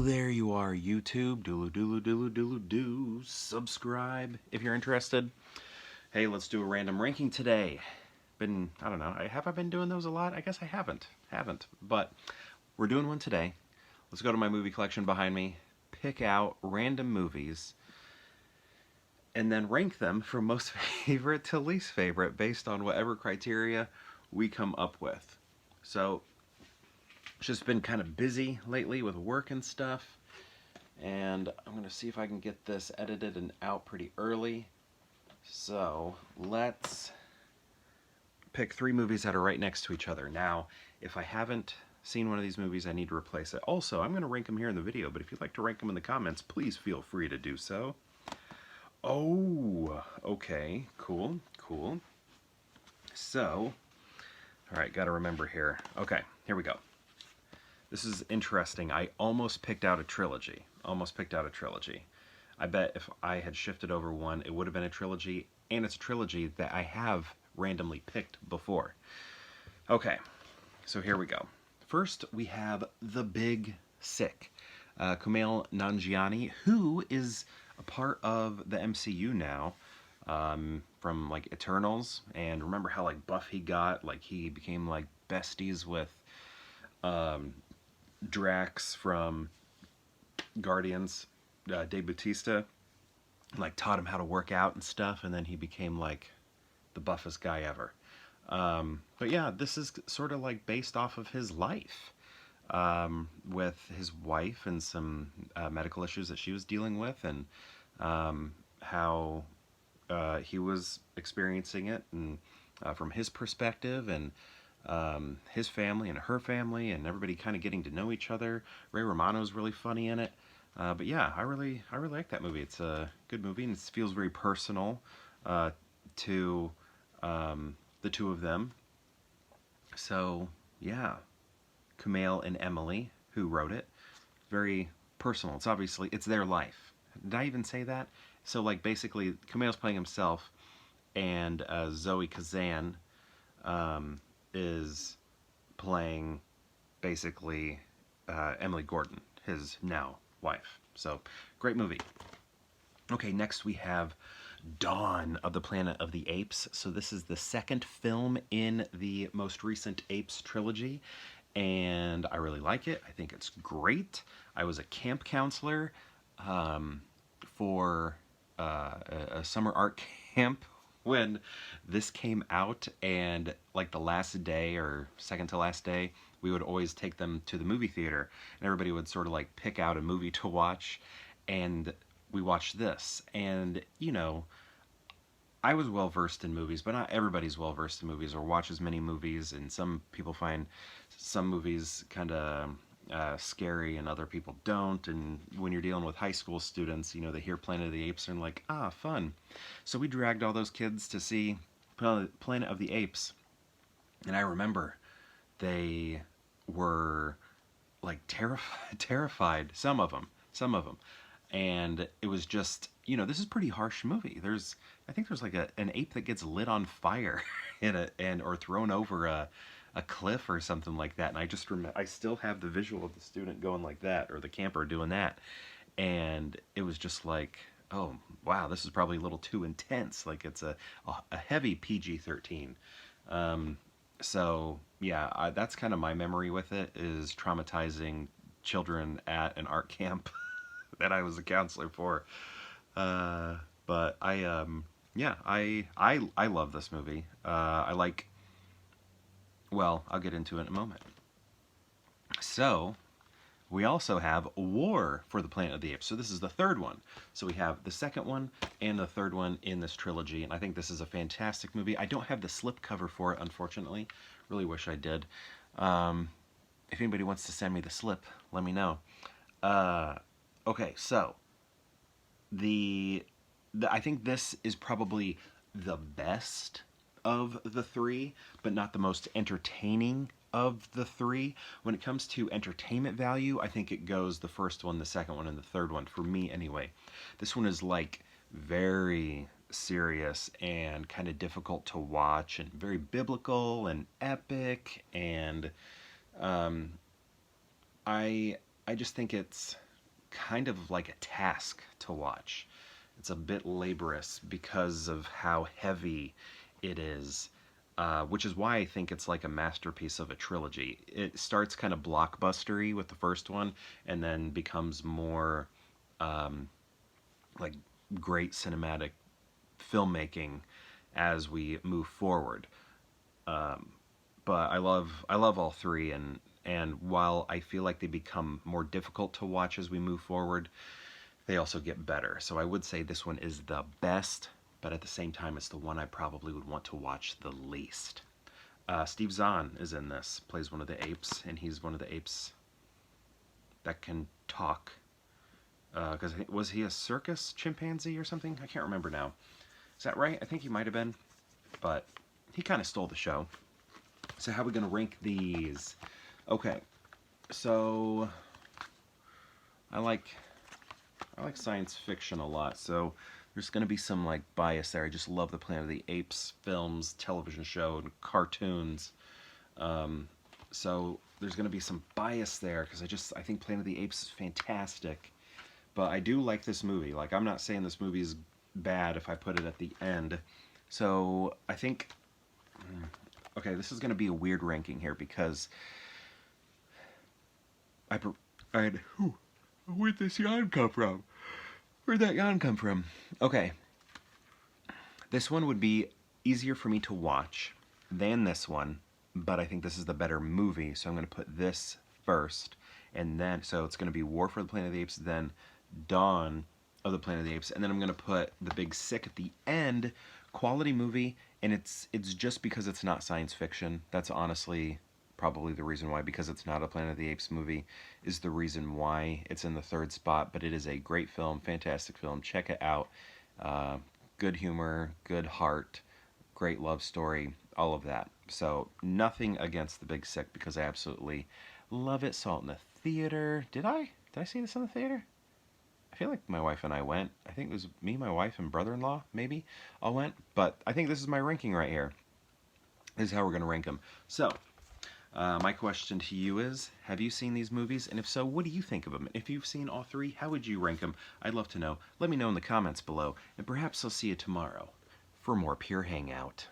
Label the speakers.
Speaker 1: There you are, YouTube. Doodle. Subscribe if you're interested. Hey, let's do a random ranking today. I don't know, have I been doing those a lot? I guess I haven't. But we're doing one today. Let's go to my movie collection behind me, pick out random movies, and then rank them from most favorite to least favorite based on whatever criteria we come up with. So, it's just been kind of busy lately with work and stuff, and I'm going to see if I can get this edited and out pretty early. So let's pick 3 movies that are right next to each other. Now, if I haven't seen one of these movies, I need to replace it. Also, I'm going to rank them here in the video, but if you'd like to rank them in the comments, please feel free to do so. Oh, okay, cool. So, alright, gotta remember here. Okay, here we go. This is interesting. I almost picked out a trilogy. I bet if I had shifted over one, it would have been a trilogy, and it's a trilogy that I have randomly picked before. Okay, so here we go. First, we have The Big Sick. Kumail Nanjiani, who is a part of the MCU now, from like Eternals, and remember how like buff he got? Like he became like besties with Drax from Guardians, Dave Bautista, like taught him how to work out and stuff, and then he became like the buffest guy ever. But yeah, this is sort of like based off of his life, with his wife and some medical issues that she was dealing with, and how he was experiencing it, and from his perspective, and his family and her family, and everybody kind of getting to know each other. Ray Romano's really funny in it. But yeah, I really like that movie. It's a good movie, and it feels very personal to the two of them. So yeah, Kumail and Emily, who wrote it, very personal. It's their life. Did I even say that? So like basically, Kumail's playing himself, and Zoe Kazan is playing basically Emily Gordon, his now wife. So, great movie. Okay, next we have Dawn of the Planet of the Apes. So this is the second film in the most recent Apes trilogy, and I really like it. I think it's great. I was a camp counselor for a summer art camp when this came out, and like the last day or second to last day, we would always take them to the movie theater, and everybody would sort of like pick out a movie to watch, and we watched this. And you know, I was well versed in movies, but not everybody's well versed in movies or watches many movies, and some people find some movies kind of scary and other people don't. And when you're dealing with high school students, you know, they hear Planet of the Apes and like, fun. So we dragged all those kids to see Planet of the Apes, and I remember they were like terrified, some of them, and it was just, you know, this is a pretty harsh movie. I think there's like an ape that gets lit on fire or thrown over a cliff or something like that. And I just remember, I still have the visual of the student going like that, or the camper doing that. And it was just like, oh, wow, this is probably a little too intense. Like it's a heavy PG-13. So yeah, that's kind of my memory with it, is traumatizing children at an art camp that I was a counselor for. But yeah, I love this movie. Well, I'll get into it in a moment. So, we also have War for the Planet of the Apes. So this is the third one. So we have the second one and the third one in this trilogy, and I think this is a fantastic movie. I don't have the slipcover for it, unfortunately. Really wish I did. If anybody wants to send me the slip, let me know. Okay, so I think this is probably the best of the 3, but not the most entertaining of the 3. When it comes to entertainment value, I think it goes the first one, the second one, and the third one, for me anyway. This one is like very serious and kind of difficult to watch, and very biblical and epic, and I just think it's kind of like a task to watch. It's a bit laborious because of how heavy it is, which is why I think it's like a masterpiece of a trilogy. It starts kind of blockbustery with the first one, and then becomes more um, like great cinematic filmmaking as we move forward. Um, but I love all three, and while I feel like they become more difficult to watch as we move forward, they also get better. So I would say this one is the best, but at the same time, it's the one I probably would want to watch the least. Steve Zahn is in this, plays one of the apes, and he's one of the apes that can talk. Because was he a circus chimpanzee or something? I can't remember now. Is that right? I think he might have been, but he kind of stole the show. So how are we going to rank these? Okay, so I like science fiction a lot, so there's going to be some like bias there. I just love the Planet of the Apes films, television show, and cartoons. So there's going to be some bias there because I think Planet of the Apes is fantastic. But I do like this movie. Like, I'm not saying this movie is bad if I put it at the end. So I think, okay, this is going to be a weird ranking here because where'd this yawn come from? Where'd that yawn come from? Okay, this one would be easier for me to watch than this one, but I think this is the better movie, so I'm going to put this first, and then, so it's going to be War for the Planet of the Apes, then Dawn of the Planet of the Apes, and then I'm going to put The Big Sick at the end. Quality movie, and it's just because it's not science fiction. That's honestly probably the reason why, because it's not a Planet of the Apes movie, is the reason why it's in the third spot. But it is a great film, fantastic film. Check it out. Good humor, good heart, great love story, all of that. So nothing against The Big Sick because I absolutely love it. Saw it in the theater. Did I see this in the theater? I feel like my wife and I went. I think it was me, my wife, and brother-in-law, maybe, all went. But I think this is my ranking right here. This is how we're going to rank them. So, my question to you is, have you seen these movies? And if so, what do you think of them? If you've seen all three, how would you rank them? I'd love to know. Let me know in the comments below. And perhaps I'll see you tomorrow for more Pure Hangout.